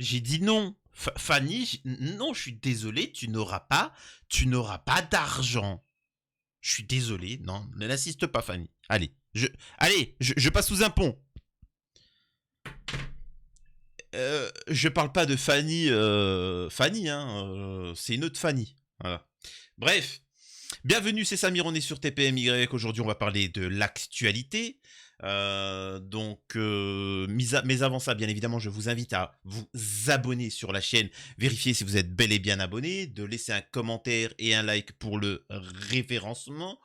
J'ai dit non. Fanny, non, je suis désolé, tu n'auras pas d'argent. Je suis désolé, non, ne l'assiste pas, Fanny. Allez, je passe sous un pont. Je parle pas de Fanny, Fanny, hein, c'est une autre Fanny. Voilà. Bref, bienvenue, c'est Samir, on est sur TPMY. Aujourd'hui, on va parler de l'actualité. Mais avant ça, bien évidemment, je vous invite à vous abonner sur la chaîne, vérifier si vous êtes bel et bien abonné, de laisser un commentaire et un like pour le référencement.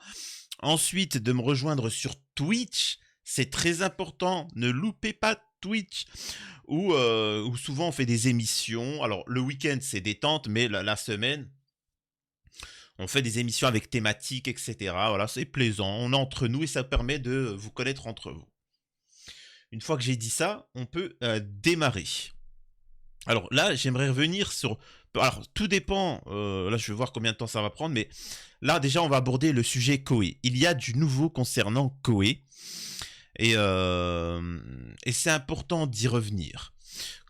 Ensuite, de me rejoindre sur Twitch, c'est très important, ne loupez pas Twitch, où souvent on fait des émissions. Alors, le week-end, c'est détente, mais la semaine, on fait des émissions avec thématiques, etc. Voilà, c'est plaisant. On est entre nous et ça permet de vous connaître entre vous. Une fois que j'ai dit ça, on peut démarrer. Alors là, j'aimerais revenir sur... Alors, tout dépend... là, je vais voir combien de temps ça va prendre, mais là, déjà, on va aborder le sujet Koé. Il y a du nouveau concernant Koé. Et c'est important d'y revenir.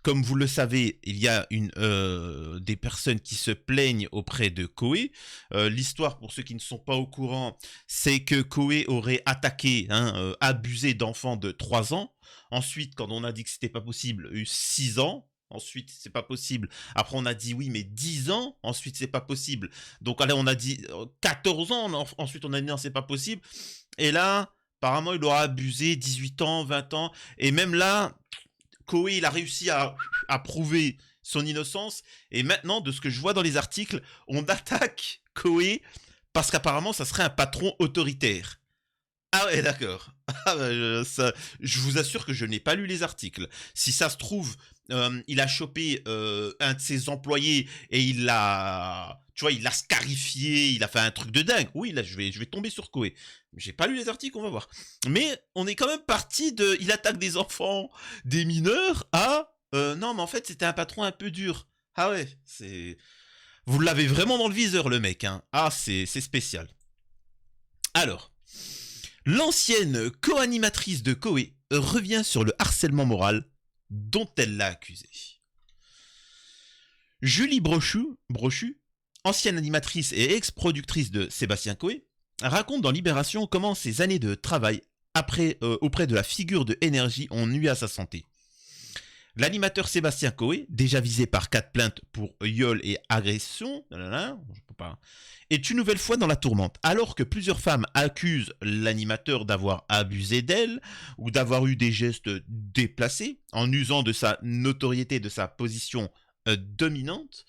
Comme vous le savez, il y a des personnes qui se plaignent auprès de Koé. L'histoire, pour ceux qui ne sont pas au courant, c'est que Koé aurait attaqué, abusé d'enfants de 3 ans. Ensuite, quand on a dit que c'était pas possible, eu 6 ans. Ensuite, c'est pas possible. Après, on a dit oui, mais 10 ans. Ensuite, c'est pas possible. Donc, allez, on a dit 14 ans. Ensuite, on a dit non, c'est pas possible. Et là, apparemment, il aura abusé 18 ans, 20 ans. Et même là, Koé, il a réussi à prouver son innocence. Et maintenant, de ce que je vois dans les articles, on attaque Koé parce qu'apparemment, ça serait un patron autoritaire. Ah ouais, d'accord. Ah bah, je vous assure que je n'ai pas lu les articles. Si ça se trouve, il a chopé un de ses employés et il l'a, tu vois, il l'a scarifié, il a fait un truc de dingue. Oui, là, je vais tomber sur Koé. J'ai pas lu les articles, on va voir. Mais on est quand même parti de, il attaque des enfants, des mineurs, à, non, mais en fait, c'était un patron un peu dur. Ah ouais, c'est, vous l'avez vraiment dans le viseur, le mec, hein. Ah, c'est spécial. Alors. L'ancienne co-animatrice de Koé revient sur le harcèlement moral dont elle l'a accusé. Julie Brochu, ancienne animatrice et ex-productrice de Sébastien Koé, raconte dans Libération comment ses années de travail auprès de la figure de énergie ont nui à sa santé. L'animateur Sébastien Koé, déjà visé par 4 plaintes pour viol et agression, est une nouvelle fois dans la tourmente, alors que plusieurs femmes accusent l'animateur d'avoir abusé d'elle ou d'avoir eu des gestes déplacés en usant de sa notoriété, de sa position dominante.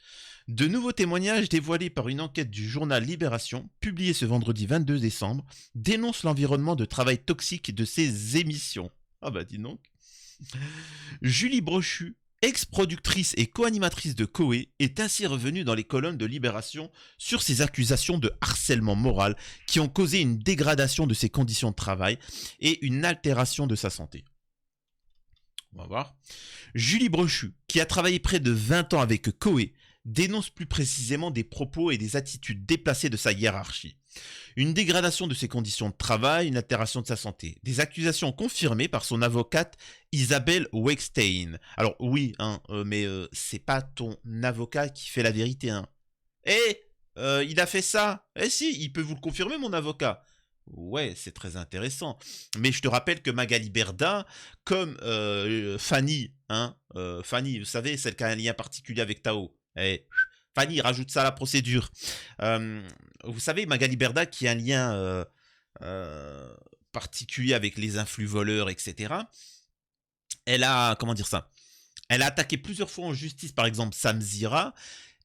De nouveaux témoignages dévoilés par une enquête du journal Libération, publiée ce vendredi 22 décembre, dénoncent l'environnement de travail toxique de ces émissions. Ah bah dis donc. Julie Brochu, ex-productrice et co-animatrice de Koé, est ainsi revenue dans les colonnes de Libération sur ces accusations de harcèlement moral qui ont causé une dégradation de ses conditions de travail et une altération de sa santé. On va voir. Julie Brochu, qui a travaillé près de 20 ans avec Koé, dénonce plus précisément des propos et des attitudes déplacées de sa hiérarchie. Une dégradation de ses conditions de travail, une altération de sa santé. Des accusations confirmées par son avocate Isabelle Weckstein. Alors oui, mais c'est pas ton avocat qui fait la vérité. Il a fait ça. Si, il peut vous le confirmer, mon avocat. Ouais, c'est très intéressant. Mais je te rappelle que Magali Berda, comme Fanny, Fanny, vous savez, celle qui a un lien particulier avec Tao. Fanny, rajoute ça à la procédure. Vous savez, Magali Berda qui a un lien particulier avec les influx voleurs, etc. Elle a, comment dire ça, elle a attaqué plusieurs fois en justice, par exemple, Sam Zira,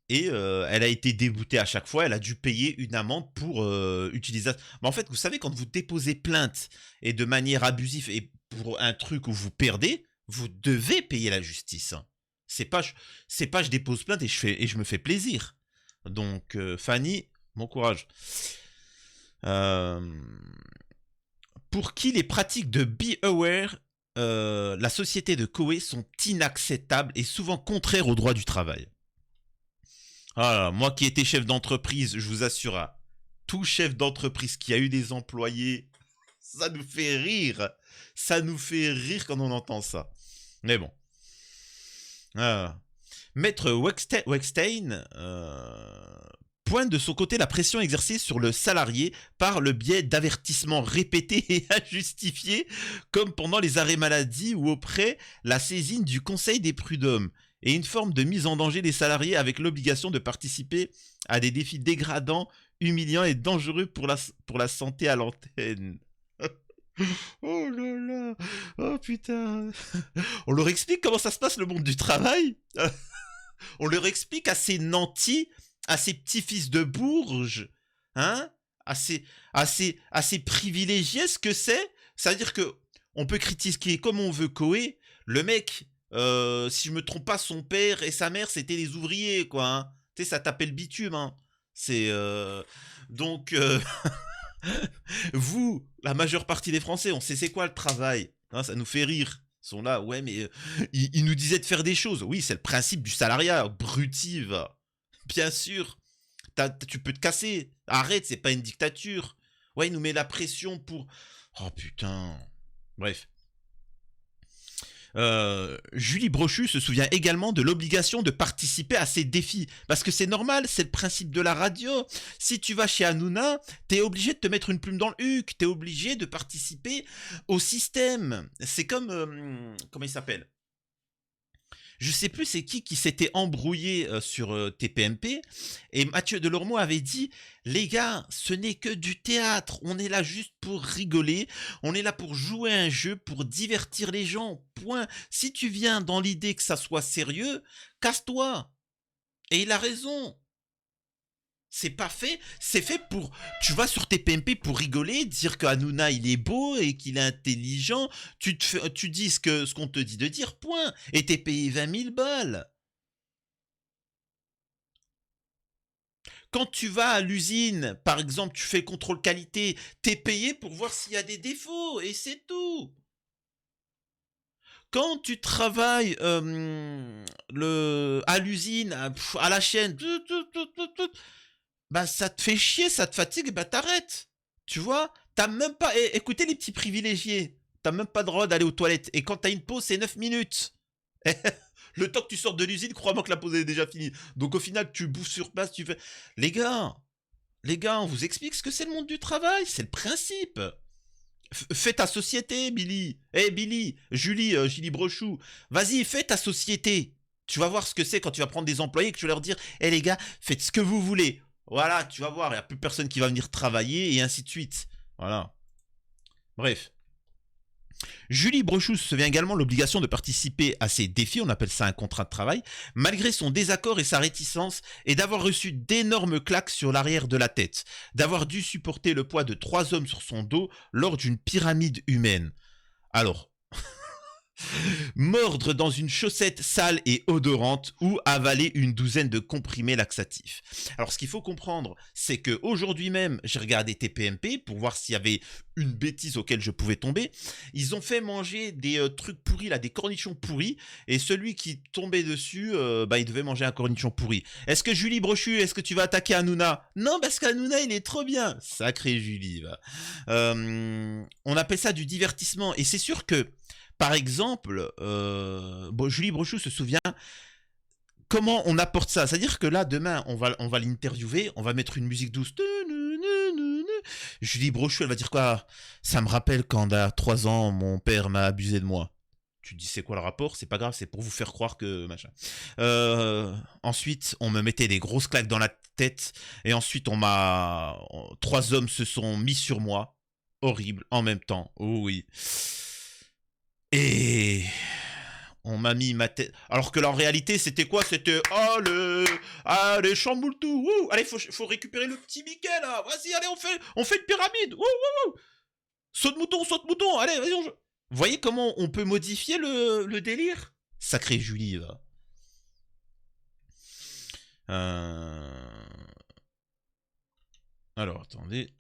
et elle a été déboutée à chaque fois. Elle a dû payer une amende pour utilisation. Mais en fait, vous savez, quand vous déposez plainte et de manière abusive et pour un truc où vous perdez, vous devez payer la justice. C'est pas je dépose plainte et je me fais plaisir. Donc Fanny, bon courage. Pour qui les pratiques de Be Aware, la société de Koé sont inacceptables et souvent contraires au droit du travail. Ah, moi qui étais chef d'entreprise, je vous assure, tout chef d'entreprise qui a eu des employés, ça nous fait rire. Ça nous fait rire quand on entend ça. Mais bon. Ah. Maître Weckstein pointe de son côté la pression exercée sur le salarié par le biais d'avertissements répétés et injustifiés, comme pendant les arrêts maladie ou auprès la saisine du Conseil des prud'hommes, et une forme de mise en danger des salariés avec l'obligation de participer à des défis dégradants, humiliants et dangereux pour la santé à l'antenne. Oh là là, oh putain. On leur explique comment ça se passe le monde du travail. On leur explique à ces nantis, à ces petits-fils de Bourges, hein, à ces privilégiés ce que c'est. C'est-à-dire que on peut critiquer comme on veut Koé. Le mec, si je me trompe pas, son père et sa mère c'était des ouvriers, quoi. Hein. Tu sais, ça tapait le bitume. Hein. C'est donc vous, la majeure partie des Français, on sait c'est quoi le travail. Hein, ça nous fait rire. Ils sont là, ouais, mais ils nous disaient de faire des choses. Oui, c'est le principe du salariat, brutive. Bien sûr. Tu peux te casser. Arrête, c'est pas une dictature. Ouais, il nous met la pression pour... Oh putain. Bref. Julie Brochu se souvient également de l'obligation de participer à ces défis. Parce que c'est normal, c'est le principe de la radio. Si tu vas chez Hanouna, t'es obligé de te mettre une plume dans le huc. T'es obligé de participer au système. C'est comme... comment il s'appelle ? Je sais plus c'est qui s'était embrouillé sur TPMP, et Mathieu Delormeau avait dit « Les gars, ce n'est que du théâtre, on est là juste pour rigoler, on est là pour jouer un jeu, pour divertir les gens, point. Si tu viens dans l'idée que ça soit sérieux, casse-toi !» Et il a raison. C'est pas fait, c'est fait pour... Tu vas sur TPMP pour rigoler, dire qu'Hanouna il est beau et qu'il est intelligent, tu dis ce qu'on te dit de dire, point. Et t'es payé 20 000 balles. Quand tu vas à l'usine, par exemple, tu fais le contrôle qualité, t'es payé pour voir s'il y a des défauts, et c'est tout. Quand tu travailles à l'usine, à la chaîne, bah ça te fait chier, ça te fatigue, bah t'arrêtes. Tu vois, t'as même pas... écoutez les petits privilégiés, t'as même pas le droit d'aller aux toilettes. Et quand t'as une pause, c'est 9 minutes. Le temps que tu sors de l'usine, crois-moi que la pause est déjà finie. Donc au final, tu bouffes sur place, tu fais... Les gars, on vous explique ce que c'est le monde du travail, c'est le principe. Fais ta société, Billy. Billy, Julie Brochou, vas-y, fais ta société. Tu vas voir ce que c'est quand tu vas prendre des employés et que tu vas leur dire les gars, faites ce que vous voulez. Voilà, tu vas voir, il n'y a plus personne qui va venir travailler et ainsi de suite. Voilà. Bref. Julie Brochou se souvient également de l'obligation de participer à ces défis, on appelle ça un contrat de travail, malgré son désaccord et sa réticence, et d'avoir reçu d'énormes claques sur l'arrière de la tête, d'avoir dû supporter le poids de 3 hommes sur son dos lors d'une pyramide humaine. Alors, mordre dans une chaussette sale et odorante ou avaler une douzaine de comprimés laxatifs. Alors ce qu'il faut comprendre, c'est que aujourd'hui même, j'ai regardé TPMP pour voir s'il y avait une bêtise auquel je pouvais tomber. Ils ont fait manger des trucs pourris, là, des cornichons pourris, et celui qui tombait dessus, il devait manger un cornichon pourri. Est-ce que Julie Brochu, est-ce que tu vas attaquer Hanouna? Non, parce qu'Hanouna, il est trop bien. Sacré Julie, va. On appelle ça du divertissement, et c'est sûr que par exemple, Julie Brochou se souvient comment on apporte ça. C'est-à-dire que là, demain, on va l'interviewer, on va mettre une musique douce. Julie Brochou, elle va dire quoi? Ça me rappelle quand à 3 ans, mon père m'a abusé de moi. Tu dis c'est quoi le rapport? C'est pas grave, c'est pour vous faire croire que machin. Ensuite, on me mettait des grosses claques dans la tête. Et ensuite, 3 hommes se sont mis sur moi. Horrible, en même temps. Oh oui. Et on m'a mis ma tête. Alors que en réalité, c'était quoi? C'était allez, chamboule tout. Allez, faut récupérer le petit Mickey là. Vas-y, allez, on fait une pyramide. Saute mouton. Allez, vas-y, Vous voyez comment on peut modifier le délire? Sacré Julie, là. Alors, attendez.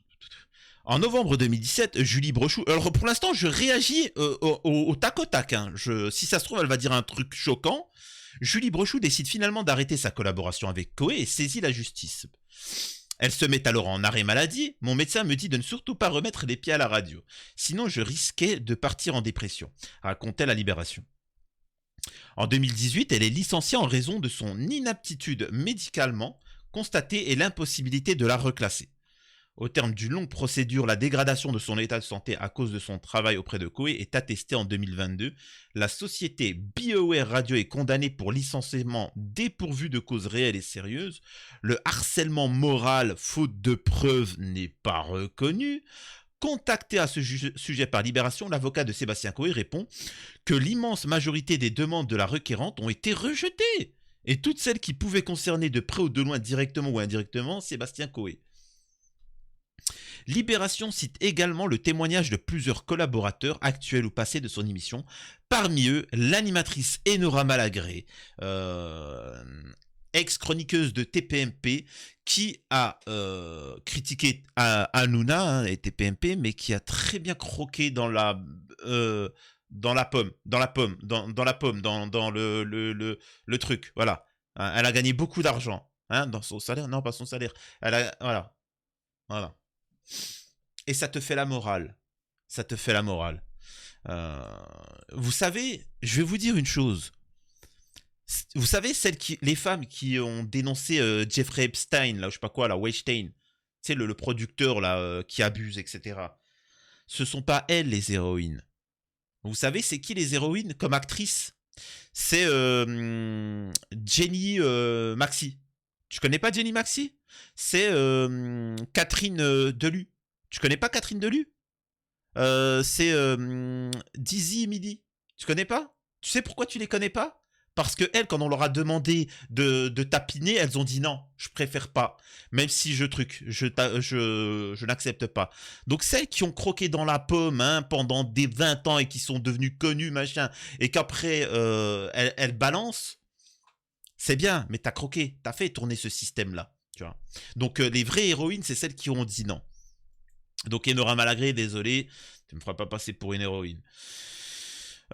En novembre 2017, Julie Brochou... Alors pour l'instant, je réagis au tac au tac. Hein. Si ça se trouve, elle va dire un truc choquant. Julie Brochou décide finalement d'arrêter sa collaboration avec Koé et saisit la justice. Elle se met alors en arrêt maladie. Mon médecin me dit de ne surtout pas remettre les pieds à la radio. Sinon, je risquais de partir en dépression, racontait la Libération. En 2018, elle est licenciée en raison de son inaptitude médicalement constatée et l'impossibilité de la reclasser. Au terme d'une longue procédure, la dégradation de son état de santé à cause de son travail auprès de Koei est attestée en 2022. La société BioWare Radio est condamnée pour licenciement dépourvu de cause réelle et sérieuse. Le harcèlement moral, faute de preuves, n'est pas reconnu. Contacté à ce sujet par Libération, l'avocat de Sébastien Koei répond que l'immense majorité des demandes de la requérante ont été rejetées. Et toutes celles qui pouvaient concerner de près ou de loin, directement ou indirectement, Sébastien Koei. Libération cite également le témoignage de plusieurs collaborateurs actuels ou passés de son émission, parmi eux l'animatrice Enora Malagré, ex-chroniqueuse de TPMP, qui a critiqué Hanouna et TPMP, mais qui a très bien croqué dans la pomme, dans le truc, voilà. Elle a gagné beaucoup d'argent, hein, dans son salaire, non pas son salaire, voilà. Et ça te fait la morale. Ça te fait la morale. Vous savez, je vais vous dire une chose. Vous savez, les femmes qui ont dénoncé Jeffrey Epstein, là, je sais pas quoi, là, Weinstein, c'est le producteur là qui abuse, etc. Ce sont pas elles les héroïnes. Vous savez, c'est qui les héroïnes comme actrice? C'est Jenny Maxi. Tu connais pas Jenny Maxi? C'est Catherine Delu. Tu connais pas Catherine Delu? C'est Dizzy et Midi. Tu connais pas? Tu sais pourquoi tu les connais pas? Parce que elles, quand on leur a demandé de tapiner, elles ont dit non, je préfère pas. Même si je n'accepte pas. Donc celles qui ont croqué dans la pomme hein, pendant des 20 ans et qui sont devenues connues, machin, et qu'après elles balancent, c'est bien, mais t'as croqué, t'as fait tourner ce système-là. Tu vois. Donc les vraies héroïnes, c'est celles qui ont dit non. Donc Enora Malagré, désolé, tu me feras pas passer pour une héroïne.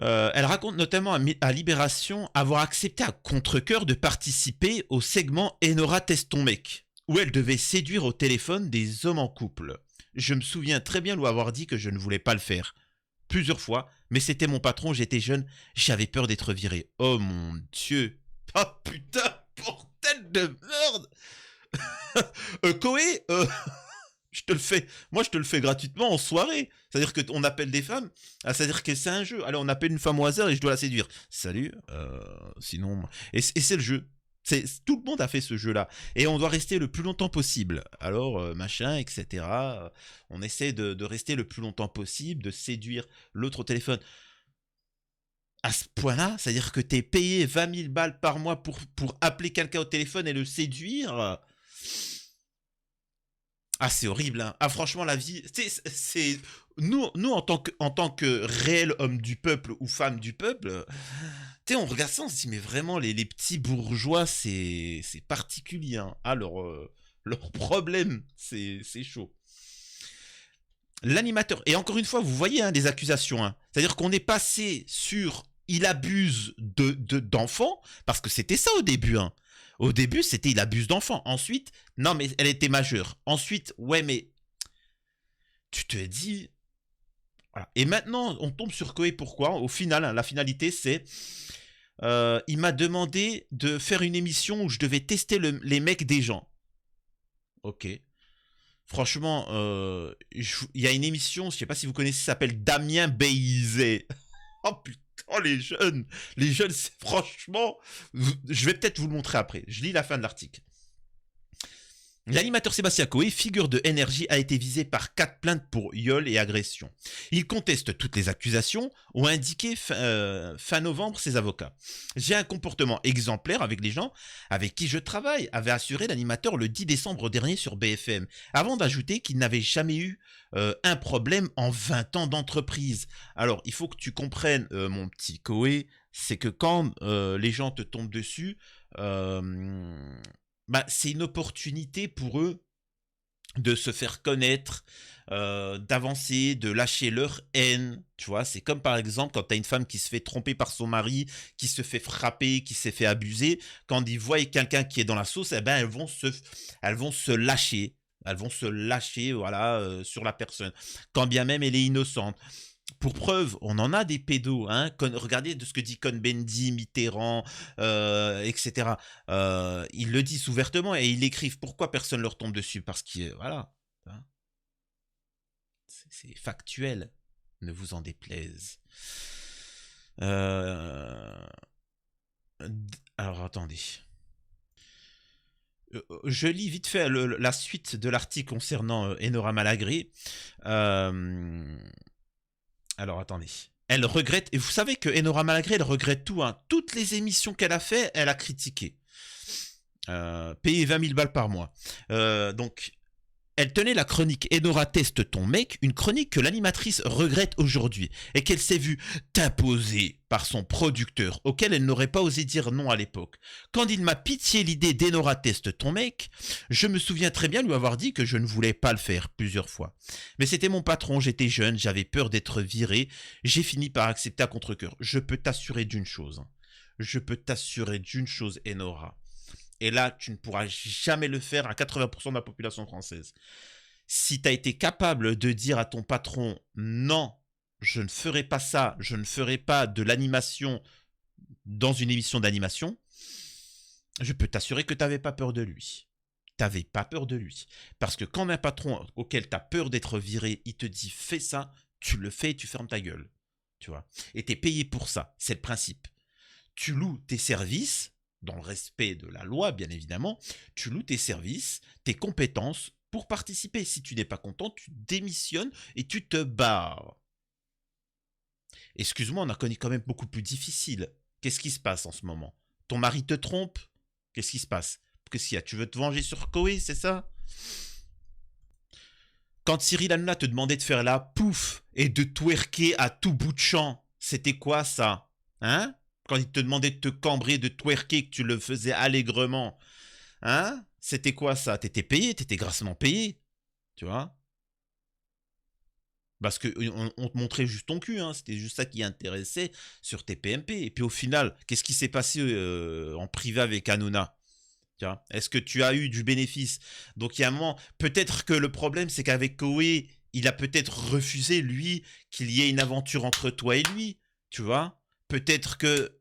Elle raconte notamment à Libération avoir accepté à contre-cœur de participer au segment Enora teste ton mec, où elle devait séduire au téléphone des hommes en couple. Je me souviens très bien lui avoir dit que je ne voulais pas le faire. Plusieurs fois, mais c'était mon patron, j'étais jeune, j'avais peur d'être viré. Oh mon Dieu. Oh putain, bordel de merde. Koei, je te le fais. Moi, je te le fais gratuitement en soirée. C'est-à-dire qu'on appelle des femmes. C'est-à-dire que c'est un jeu. Allez, on appelle une femme au hasard et je dois la séduire. Salut. Sinon. Et c'est le jeu. Tout le monde a fait ce jeu-là. Et on doit rester le plus longtemps possible. Alors, machin, etc. On essaie de rester le plus longtemps possible, de séduire l'autre au téléphone. À ce point-là, c'est-à-dire que t'es payé 20 000 balles par mois pour appeler quelqu'un au téléphone et le séduire. Ah, c'est horrible, hein. Ah, franchement, la vie, c'est nous en tant que réel homme du peuple ou femme du peuple, on regarde ça, on se dit, mais vraiment, les petits bourgeois, c'est particulier, hein. Ah, leur problème, c'est chaud. L'animateur, et encore une fois, vous voyez hein, des accusations, hein. C'est-à-dire qu'on est passé sur il abuse d'enfants, parce que c'était ça au début, hein. Au début, c'était il abuse d'enfants. Ensuite, non, mais elle était majeure. Ensuite, ouais, mais tu te dis. Voilà. Et maintenant, on tombe sur Koei. Pourquoi? Au final, hein, la finalité, c'est. Il m'a demandé de faire une émission où je devais tester les mecs des gens. Ok. Franchement, il y a une émission, je sais pas si vous connaissez, ça s'appelle Damien Béizet. Oh putain. Oh les jeunes, franchement, je vais peut-être vous le montrer après. Je lis la fin de l'article. L'animateur Sébastien Koei, figure de NRJ, a été visé par 4 plaintes pour viol et agression. Il conteste toutes les accusations, ont indiqué fin novembre ses avocats. J'ai un comportement exemplaire avec les gens avec qui je travaille, avait assuré l'animateur le 10 décembre dernier sur BFM, avant d'ajouter qu'il n'avait jamais eu un problème en 20 ans d'entreprise. Alors, il faut que tu comprennes, mon petit Koei, c'est que quand les gens te tombent dessus, c'est une opportunité pour eux de se faire connaître, d'avancer, de lâcher leur haine, tu vois. C'est comme par exemple quand tu as une femme qui se fait tromper par son mari, qui se fait frapper, qui s'est fait abuser, quand ils voient quelqu'un qui est dans la sauce, eh ben elles vont se lâcher. Elles vont se lâcher, voilà, sur la personne, quand bien même elle est innocente. Pour preuve, on en a des pédos. Hein. Regardez de ce que dit Cohn-Bendit, Mitterrand, etc. Ils le disent ouvertement et ils l'écrivent. Pourquoi personne leur tombe dessus? Parce que, voilà, hein, c'est factuel. Ne vous en déplaise. Alors, attendez. Je lis vite fait la suite de l'article concernant Enora Malagré. Alors, attendez. Elle regrette, et vous savez que Enora Malagré, elle regrette tout. Hein. Toutes les émissions qu'elle a fait, elle a critiqué. Payer 20 000 balles par mois. Donc, elle tenait la chronique Enora teste ton mec, une chronique que l'animatrice regrette aujourd'hui et qu'elle s'est vue imposer par son producteur, auquel elle n'aurait pas osé dire non à l'époque. Quand il m'a pitié l'idée d'Enora teste ton mec, je me souviens très bien lui avoir dit que je ne voulais pas le faire plusieurs fois. Mais c'était mon patron, j'étais jeune, j'avais peur d'être viré, j'ai fini par accepter à contre-cœur. Je peux t'assurer d'une chose. Je peux t'assurer d'une chose, Enora. Et là, tu ne pourras jamais le faire à 80% de la population française. Si tu as été capable de dire à ton patron « Non, je ne ferai pas ça, je ne ferai pas de l'animation dans une émission d'animation », je peux t'assurer que tu n'avais pas peur de lui. Tu n'avais pas peur de lui. Parce que quand un patron auquel tu as peur d'être viré, il te dit « Fais ça », tu le fais et tu fermes ta gueule. Tu vois. Et tu es payé pour ça. C'est le principe. Tu loues tes services, dans le respect de la loi, bien évidemment, tu loues tes services, tes compétences pour participer. Si tu n'es pas content, tu démissionnes et tu te barres. Excuse-moi, on a connu quand même beaucoup plus difficile. Qu'est-ce qui se passe en ce moment? Ton mari te trompe? Qu'est-ce qui se passe? Qu'est-ce qu'il y a? Tu veux te venger sur Koé, c'est ça? Quand Cyril Hanouna te demandait de faire la pouf et de twerker à tout bout de champ, c'était quoi ça? Hein? Quand il te demandait de te cambrer, de twerker, que tu le faisais allègrement. Hein? C'était quoi ça? T'étais payé, t'étais grassement payé. Tu vois? Parce qu'on te montrait juste ton cul, hein. C'était juste ça qui intéressait sur tes PMP. Et puis au final, qu'est-ce qui s'est passé en privé avec Hanouna? Est-ce que tu as eu du bénéfice? Donc il y a un moment, peut-être que le problème c'est qu'avec Koé, il a peut-être refusé, lui, qu'il y ait une aventure entre toi et lui. Tu vois? Peut-être que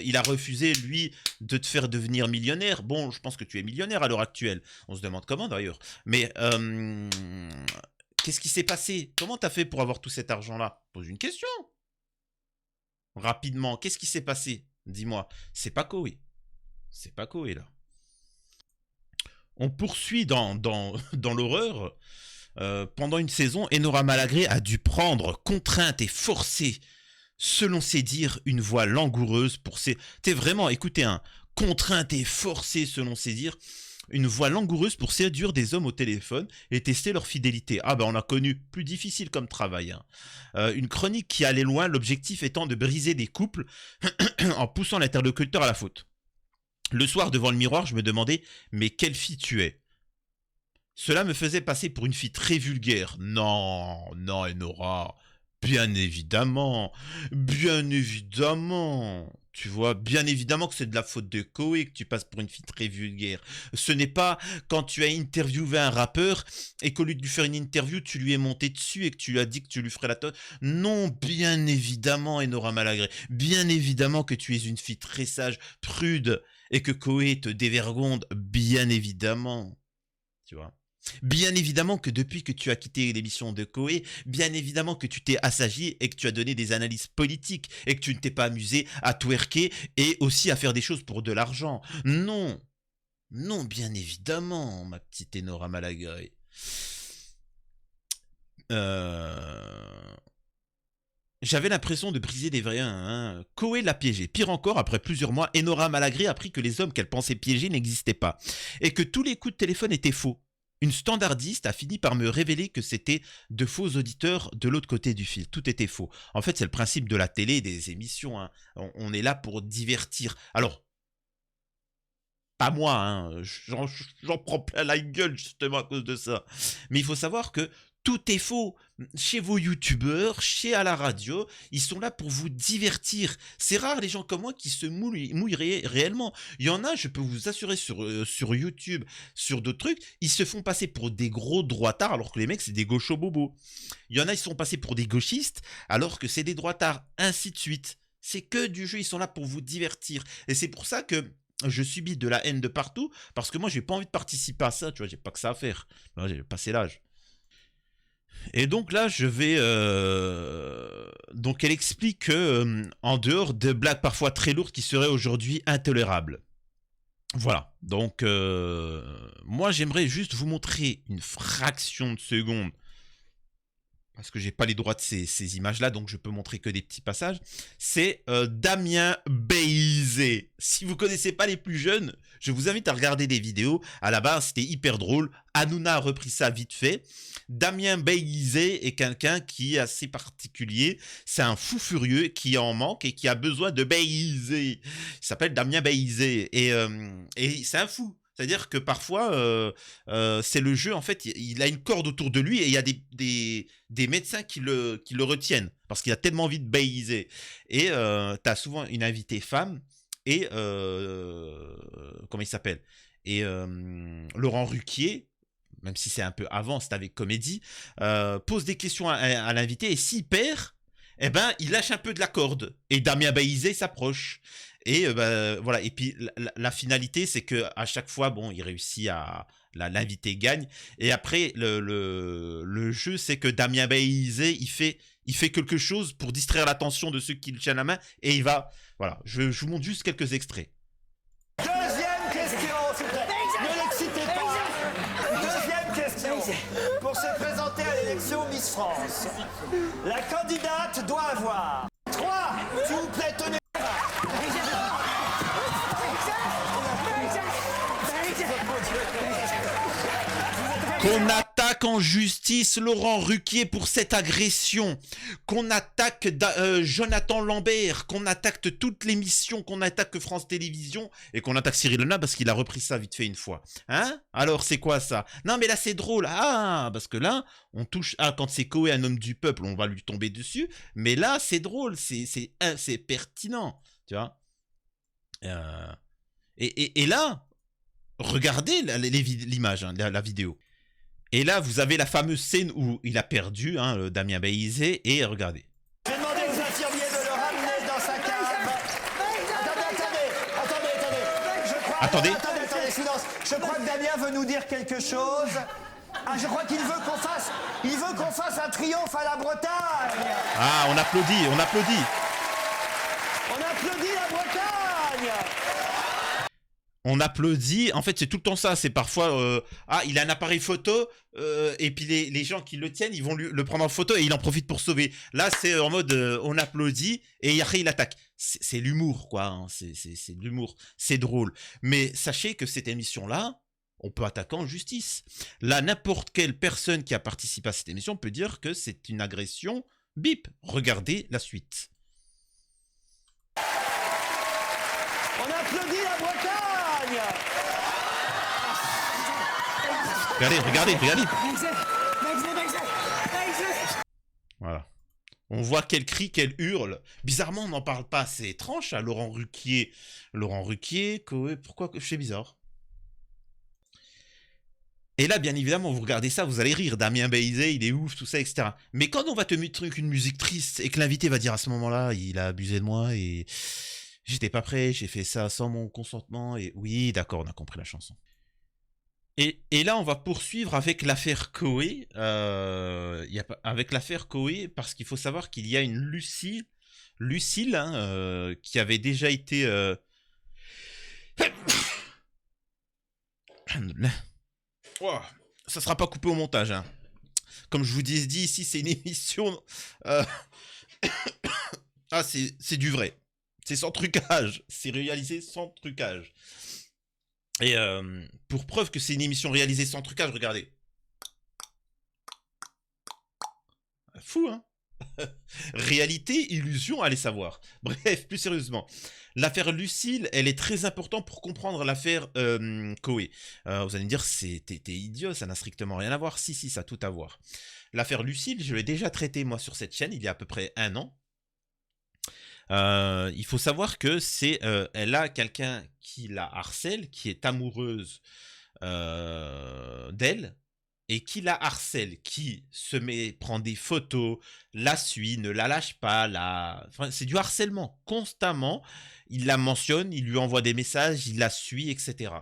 il a refusé, lui, de te faire devenir millionnaire. Bon, je pense que tu es millionnaire à l'heure actuelle. On se demande comment d'ailleurs. Mais qu'est-ce qui s'est passé? Comment t'as fait pour avoir tout cet argent-là? Pose une question. Rapidement, qu'est-ce qui s'est passé? Dis-moi. C'est pas Koé. C'est pas Koé, là. On poursuit dans l'horreur. Pendant une saison, Enora Malagré a dû prendre, contrainte et forcée, selon ses dires, une voix langoureuse pour ses... T'es vraiment, écoutez, hein, contrainte et forcée, selon ses dires, une voix langoureuse pour séduire des hommes au téléphone et tester leur fidélité. Ah ben on a connu plus difficile comme travail. Hein. Une chronique qui allait loin, l'objectif étant de briser des couples en poussant l'interlocuteur à la faute. Le soir, devant le miroir, je me demandais « Mais quelle fille tu es ?» Cela me faisait passer pour une fille très vulgaire. Non, non, Enora, bien évidemment, bien évidemment. Tu vois, bien évidemment que c'est de la faute de Koé que tu passes pour une fille très vulgaire. Ce n'est pas quand tu as interviewé un rappeur et qu'au lieu de lui faire une interview, tu lui es monté dessus et que tu lui as dit que tu lui ferais la tonne. Non, bien évidemment, Enora Malagré. Bien évidemment que tu es une fille très sage, prude et que Koé te dévergonde. Bien évidemment. Tu vois. Bien évidemment que depuis que tu as quitté l'émission de Koé, bien évidemment que tu t'es assagi et que tu as donné des analyses politiques et que tu ne t'es pas amusé à twerker et aussi à faire des choses pour de l'argent. Non, non, bien évidemment, ma petite Enora Malagré. J'avais l'impression de briser des vrais. Hein. Koé l'a piégé. Pire encore, après plusieurs mois, Enora Malagré a appris que les hommes qu'elle pensait piéger n'existaient pas et que tous les coups de téléphone étaient faux. Une standardiste a fini par me révéler que c'était de faux auditeurs de l'autre côté du fil. Tout était faux. En fait, c'est le principe de la télé et des émissions. Hein. On est là pour divertir. Alors, pas moi, hein. J'en prends plein la gueule justement à cause de ça. Mais il faut savoir que Tout est faux. Chez vos youtubeurs, chez à la radio, ils sont là pour vous divertir. C'est rare les gens comme moi qui se mouillent réellement. Il y en a, je peux vous assurer sur YouTube, sur d'autres trucs, ils se font passer pour des gros droitards alors que les mecs c'est des gauchos bobos. Il y en a, ils se font passer pour des gauchistes alors que c'est des droitards, ainsi de suite. C'est que du jeu, ils sont là pour vous divertir. Et c'est pour ça que je subis de la haine de partout, parce que moi j'ai pas envie de participer à ça, tu vois, j'ai pas que ça à faire. Moi, j'ai passé l'âge. Et donc là, je vais. Donc elle explique que, en dehors de blagues parfois très lourdes qui seraient aujourd'hui intolérables. Voilà. Donc, moi, j'aimerais juste vous montrer une fraction de seconde parce que j'ai pas les droits de ces images-là, donc je peux montrer que des petits passages. C'est Damien Béizé. Si vous connaissez pas les plus jeunes, je vous invite à regarder des vidéos. À la base, c'était hyper drôle. Hanouna a repris ça vite fait. Damien Béizé est quelqu'un qui est assez particulier. C'est un fou furieux qui en manque et qui a besoin de Béizé. Il s'appelle Damien Béizé et c'est un fou. C'est-à-dire que parfois, c'est le jeu, en fait, il a une corde autour de lui et il y a des médecins qui le retiennent parce qu'il a tellement envie de baiser. Et tu as souvent une invitée femme et, comment il s'appelle? Et Laurent Ruquier, même si c'est un peu avant, c'est avec Comédie, pose des questions à l'invité et s'il perd, eh ben, il lâche un peu de la corde. Et Damien Béizé s'approche. Et bah, voilà. Et puis la finalité, c'est que à chaque fois, bon, il réussit à l'invité gagne. Et après, le jeu, c'est que Damien Béizé, il fait quelque chose pour distraire l'attention de ceux qui le tiennent la main. Et il va, voilà. Je vous montre juste quelques extraits. Deuxième question, s'il vous plaît. Ne l'excitez pas. Deuxième question. Pour se présenter à l'élection Miss France, la candidate doit avoir 3, s'il vous plaît, tenez. Qu'on attaque en justice Laurent Ruquier pour cette agression, qu'on attaque Jonathan Lambert, qu'on attaque toute l'émission, qu'on attaque France Télévisions et qu'on attaque Cyril Hanouna parce qu'il a repris ça vite fait une fois. Hein? Alors c'est quoi ça? Non mais là c'est drôle. Ah, parce que là on touche... Ah, quand c'est Koé, un homme du peuple, on va lui tomber dessus. Mais là c'est drôle, c'est pertinent. Tu vois? Et là, regardez l'image, hein, la vidéo. Et là, vous avez la fameuse scène où il a perdu, hein, Damien Béizé, et regardez. J'ai demandé aux infirmiers de le ramener dans sa cave. Attendez. Attendez, silence. Je crois que Damien veut nous dire quelque chose. Ah, je crois qu'il veut qu'on fasse un triomphe à la Bretagne. Ah, on applaudit, on applaudit. On applaudit la Bretagne. On applaudit, en fait c'est tout le temps ça, c'est parfois, ah il a un appareil photo, et puis les gens qui le tiennent, ils vont le prendre en photo et il en profite pour sauver. Là c'est en mode, on applaudit et après il attaque. C'est l'humour quoi, hein. C'est de l'humour, c'est drôle. Mais sachez que cette émission-là, on peut attaquer en justice. Là, n'importe quelle personne qui a participé à cette émission peut dire que c'est une agression, bip, regardez la suite. On applaudit la Bretagne. Regardez. Voilà. On voit qu'elle crie, qu'elle hurle. Bizarrement, on n'en parle pas. C'est étrange à Laurent Ruquier. Laurent Ruquier, pourquoi c'est bizarre. Et là, bien évidemment, vous regardez ça, vous allez rire. Damien Béizé, il est ouf, tout ça, etc. Mais quand on va te mettre une musique triste et que l'invité va dire à ce moment-là, il a abusé de moi et j'étais pas prêt, j'ai fait ça sans mon consentement et oui, d'accord, on a compris la chanson. Et là, on va poursuivre avec l'affaire Koé. Avec l'affaire Koé, parce qu'il faut savoir qu'il y a une Lucille, hein, qui avait déjà été... Oh, ça sera pas coupé au montage. Hein. Comme je vous dis ici, c'est une émission... Ah, c'est du vrai. C'est sans trucage. C'est réalisé sans trucage. Et pour preuve que c'est une émission réalisée sans trucage, regardez. Fou, hein? Réalité, illusion, allez savoir. Bref, plus sérieusement. L'affaire Lucille, elle est très importante pour comprendre l'affaire Koé. Vous allez me dire, t'es idiot, ça n'a strictement rien à voir. Si, ça a tout à voir. L'affaire Lucille, je l'ai déjà traitée moi sur cette chaîne il y a à peu près 1 an. Il faut savoir que elle a quelqu'un qui la harcèle, qui est amoureuse d'elle, et qui la harcèle, qui prend des photos, la suit, ne la lâche pas, enfin, c'est du harcèlement constamment. Il la mentionne, il lui envoie des messages, il la suit, etc.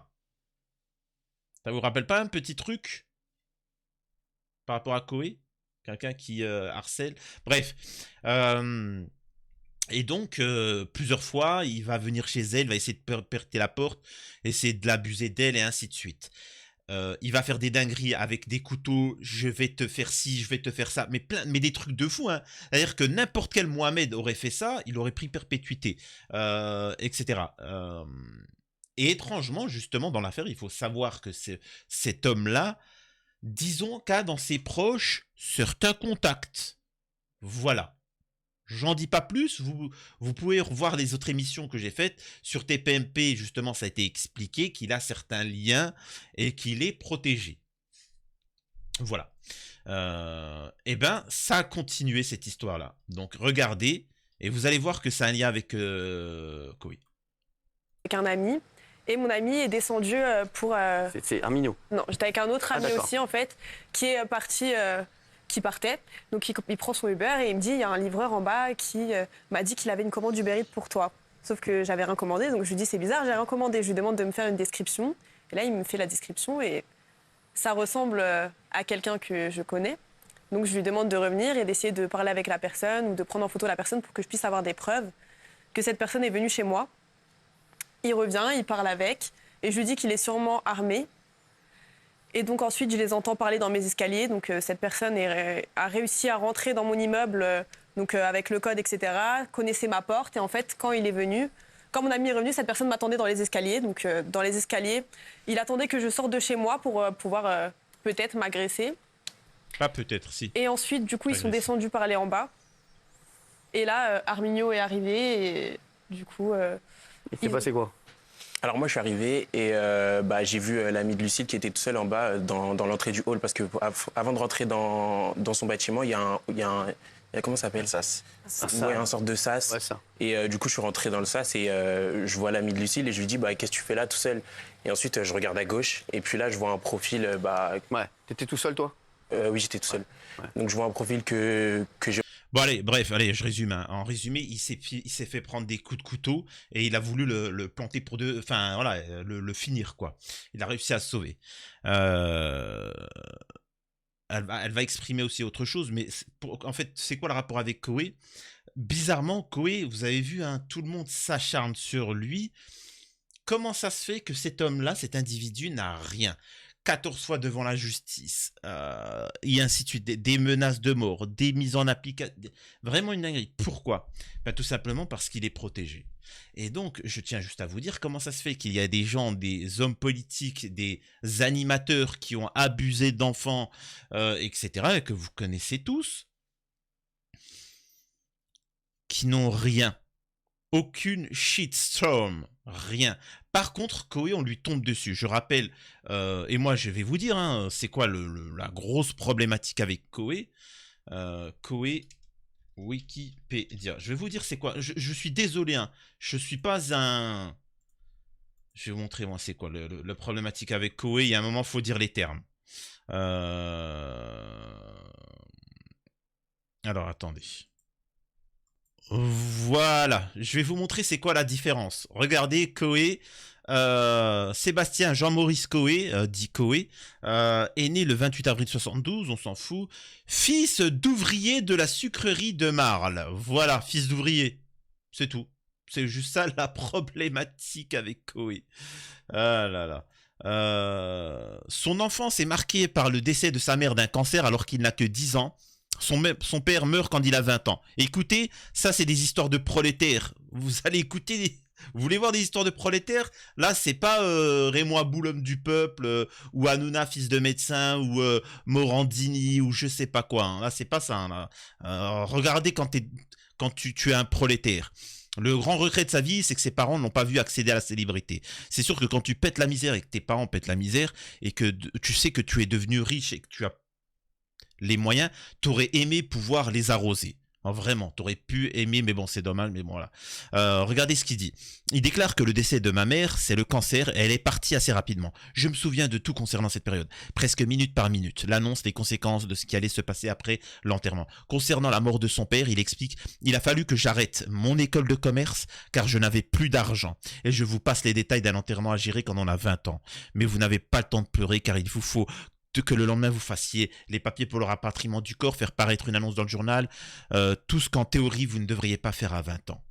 Ça vous rappelle pas un petit truc par rapport à Koé? Quelqu'un qui harcèle. Bref. Et donc, plusieurs fois, il va venir chez elle, va essayer de percer la porte, essayer de l'abuser d'elle et ainsi de suite. Il va faire des dingueries avec des couteaux, je vais te faire ci, je vais te faire ça, mais des trucs de fou, hein. C'est-à-dire que n'importe quel Mohamed aurait fait ça, il aurait pris perpétuité, etc. Et étrangement, justement, dans l'affaire, il faut savoir que cet homme-là, disons qu'a dans ses proches certains contacts. Voilà. J'en dis pas plus, vous pouvez revoir les autres émissions que j'ai faites. Sur TPMP, justement, ça a été expliqué qu'il a certains liens et qu'il est protégé. Voilà. Et ben, ça a continué cette histoire-là. Donc, regardez, et vous allez voir que c'est un lien avec Koé. Avec un ami, et mon ami est descendu pour... C'est Arminio. Non, j'étais avec un autre ami d'accord. aussi, en fait, qui est parti... qui partait, donc il prend son Uber et il me dit, il y a un livreur en bas qui m'a dit qu'il avait une commande Uber Eats pour toi. Sauf que j'avais rien commandé, donc je lui dis, c'est bizarre, j'ai rien commandé. Je lui demande de me faire une description, et là il me fait la description, et ça ressemble à quelqu'un que je connais. Donc je lui demande de revenir et d'essayer de parler avec la personne, ou de prendre en photo la personne pour que je puisse avoir des preuves que cette personne est venue chez moi. Il revient, il parle avec, et je lui dis qu'il est sûrement armé. Et donc ensuite, je les entends parler dans mes escaliers. Donc cette personne a réussi à rentrer dans mon immeuble avec le code, etc., connaissait ma porte. Et en fait, quand il est venu, quand mon ami est revenu, cette personne m'attendait dans les escaliers. Donc dans les escaliers, il attendait que je sorte de chez moi pour pouvoir peut-être m'agresser. Pas peut-être, si. Et ensuite, du coup, ils sont descendus par aller en bas. Et là, Arminio est arrivé et du coup... Il s'est passé quoi? Alors moi je suis arrivé et j'ai vu l'ami de Lucille qui était tout seul en bas dans l'entrée du hall parce que avant de rentrer dans son bâtiment, il y a comment ça s'appelle? Sas. Ouais, un sorte de sas. Ouais, ça. Et du coup je suis rentré dans le sas et je vois l'ami de Lucille et je lui dis qu'est-ce que tu fais là tout seul? Et ensuite je regarde à gauche et puis là je vois un profil Ouais, t'étais tout seul toi? Oui, j'étais tout seul. Ouais. Donc je vois un profil que j'ai... Bon allez, bref, allez, je résume. Hein. En résumé, il s'est fait prendre des coups de couteau et il a voulu le planter pour deux, enfin voilà, le finir quoi. Il a réussi à se sauver. Elle va exprimer aussi autre chose, mais en fait, c'est quoi le rapport avec Koé? Bizarrement, Koé, vous avez vu, hein, tout le monde s'acharne sur lui. Comment ça se fait que cet homme-là, cet individu, n'a rien? 14 fois devant la justice, et ainsi de suite, des menaces de mort, des mises en application, vraiment une dinguerie. Pourquoi? Tout simplement parce qu'il est protégé. Et donc, je tiens juste à vous dire comment ça se fait qu'il y a des gens, des hommes politiques, des animateurs qui ont abusé d'enfants, etc., et que vous connaissez tous, qui n'ont rien. Aucune shitstorm, rien. Par contre, Koé, on lui tombe dessus. Je rappelle, et moi je vais vous dire, hein, c'est quoi la grosse problématique avec Koé. Koé, Wikipédia. Je vais vous dire c'est quoi. Je suis désolé, hein, je suis pas un... Je vais vous montrer moi c'est quoi le problématique avec Koé. Il y a un moment, il faut dire les termes. Alors, attendez. Voilà, je vais vous montrer c'est quoi la différence. Regardez, Koé, Sébastien Jean-Maurice Koé, dit Koé, est né le 28 avril 72, on s'en fout. Fils d'ouvrier de la sucrerie de Marle. Voilà, fils d'ouvrier. C'est tout. C'est juste ça la problématique avec Koé. Ah là là. Son enfance est marquée par le décès de sa mère d'un cancer alors qu'il n'a que 10 ans. Son père meurt quand il a 20 ans. Écoutez, ça c'est des histoires de prolétaires. Vous allez écouter Vous voulez voir des histoires de prolétaires? Là, c'est pas Raymond Aboulhomme du peuple, ou Hanouna, fils de médecin, ou Morandini, ou je sais pas quoi. Hein. Là, c'est pas ça. Hein, là. Regardez quand tu es un prolétaire. Le grand regret de sa vie, c'est que ses parents n'ont pas vu accéder à la célébrité. C'est sûr que quand tu pètes la misère et que tes parents pètent la misère, et que tu sais que tu es devenu riche et que tu as les moyens, t'aurais aimé pouvoir les arroser. Oh, vraiment, t'aurais pu aimer, mais bon, c'est dommage, mais bon, là. Regardez ce qu'il dit. Il déclare que le décès de ma mère, c'est le cancer, et elle est partie assez rapidement. Je me souviens de tout concernant cette période, presque minute par minute. L'annonce, les conséquences de ce qui allait se passer après l'enterrement. Concernant la mort de son père, il explique, il a fallu que j'arrête mon école de commerce, car je n'avais plus d'argent. Et je vous passe les détails d'un enterrement à gérer quand on a 20 ans. Mais vous n'avez pas le temps de pleurer, car il vous faut que le lendemain vous fassiez les papiers pour le rapatriement du corps, faire paraître une annonce dans le journal, tout ce qu'en théorie vous ne devriez pas faire à 20 ans.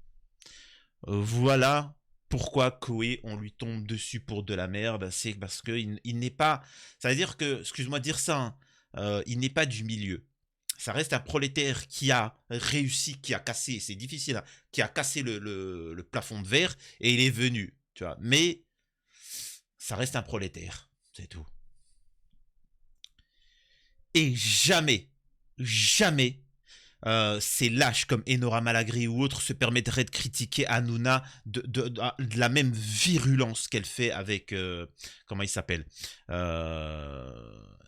Voilà pourquoi Koé, on lui tombe dessus pour de la merde, c'est parce qu'il n'est pas... Ça veut dire que, excuse-moi de dire ça, hein, il n'est pas du milieu. Ça reste un prolétaire qui a réussi, qui a cassé, c'est difficile, hein, qui a cassé le plafond de verre, et il est venu, tu vois. Mais ça reste un prolétaire, c'est tout. Et jamais, jamais, ces lâches comme Enora Malagri ou autres se permettraient de critiquer Hanouna de la même virulence qu'elle fait avec, comment il s'appelle,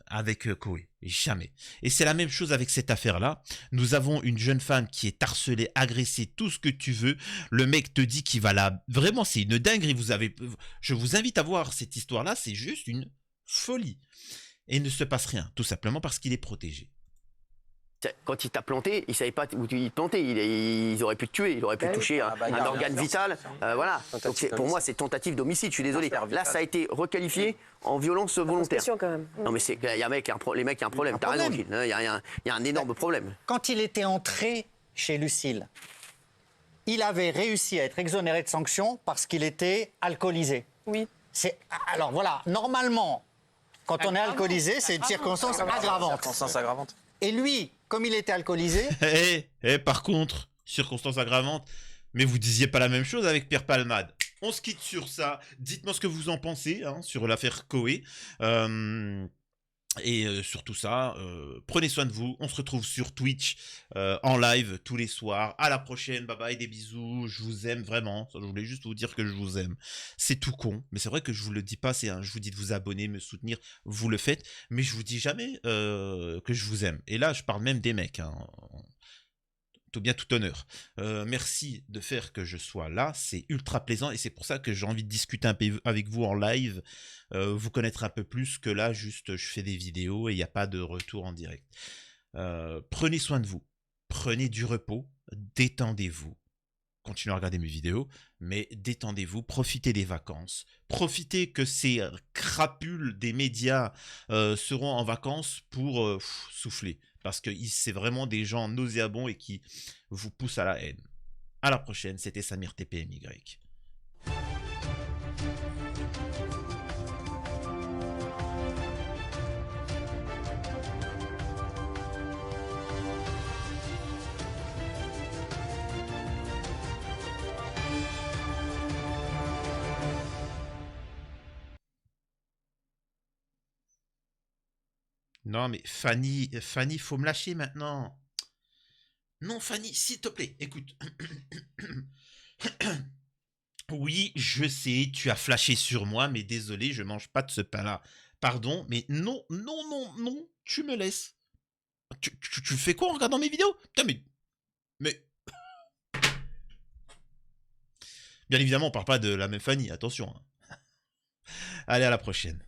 avec Koé. Jamais. Et c'est la même chose avec cette affaire-là. Nous avons une jeune femme qui est harcelée, agressée, tout ce que tu veux. Le mec te dit qu'il va la... Vraiment, c'est une dinguerie. Je vous invite à voir cette histoire-là. C'est juste une folie. Et il ne se passe rien, tout simplement parce qu'il est protégé. Quand il t'a planté, il savait pas où il te plantait. Ils auraient pu te tuer, il aurait pu toucher un organe vital. Voilà. Donc pour moi, c'est tentative d'homicide. Je suis désolé. Là, ça a été requalifié en violence volontaire. Quand même. Non, mais il y a un mec, les mecs, il y a un problème. T'as raison, Gilles. Il y a un énorme problème. Quand il était entré chez Lucille, il avait réussi à être exonéré de sanctions parce qu'il était alcoolisé. Oui. Alors voilà, normalement, quand on est alcoolisé, c'est une circonstance aggravante. Et lui, comme il était alcoolisé... Par contre, circonstance aggravante, mais vous disiez pas la même chose avec Pierre Palmade. On se quitte sur ça. Dites-moi ce que vous en pensez hein, sur l'affaire Koé. Et sur tout ça, prenez soin de vous. On se retrouve sur Twitch en live tous les soirs. À la prochaine, bye bye, des bisous. Je vous aime vraiment. Je voulais juste vous dire que je vous aime. C'est tout con, mais c'est vrai que je vous le dis pas. Je vous dis de vous abonner, me soutenir. Vous le faites, mais je vous dis jamais que je vous aime. Et là, je parle même des mecs. Hein. Tout bien, tout honneur. Merci de faire que je sois là. C'est ultra plaisant et c'est pour ça que j'ai envie de discuter un peu avec vous en live. Vous connaître un peu plus que là, juste je fais des vidéos et il n'y a pas de retour en direct. Prenez soin de vous. Prenez du repos. Détendez-vous. Continuez à regarder mes vidéos, mais détendez-vous. Profitez des vacances. Profitez que ces crapules des médias seront en vacances pour souffler. Parce que c'est vraiment des gens nauséabonds et qui vous poussent à la haine. À la prochaine, c'était Samir TPMY. Non mais Fanny, faut me lâcher maintenant. Non Fanny, s'il te plaît, écoute. Oui, je sais, tu as flashé sur moi, mais désolé, je mange pas de ce pain-là. Pardon, mais non, tu me laisses. Tu fais quoi en regardant mes vidéos? Putain, mais... Bien évidemment, on parle pas de la même Fanny, attention. Hein. Allez, à la prochaine.